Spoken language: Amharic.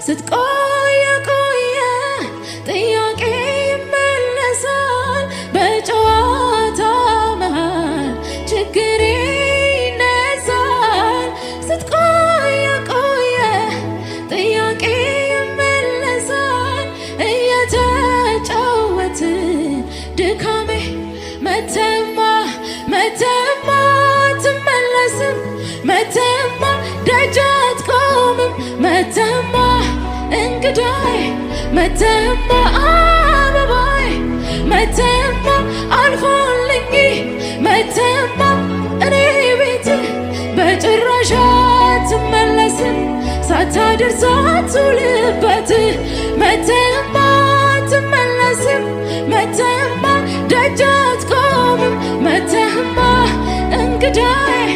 ስትቆይ ቆየ ጥያቄ ይመለሳል በጨዋታ መሃል ችግሬ ይነሳል ስትቆይ ቆየ ጥያቄ ይመለሳል እየተጫወትን ድካሜ መተማ ትመለስም መተማ ደጅ አትቆምም መተማ እንግዳይ መተማ አበባይ መተማ አልፎልኝ መተማ እኔ ቤት በጭራሽ አትመለስም ሳታደርስ አትውልበት መተማ ትመለስም መተማ ደጅ አትቆምም መተማ እንግዳይ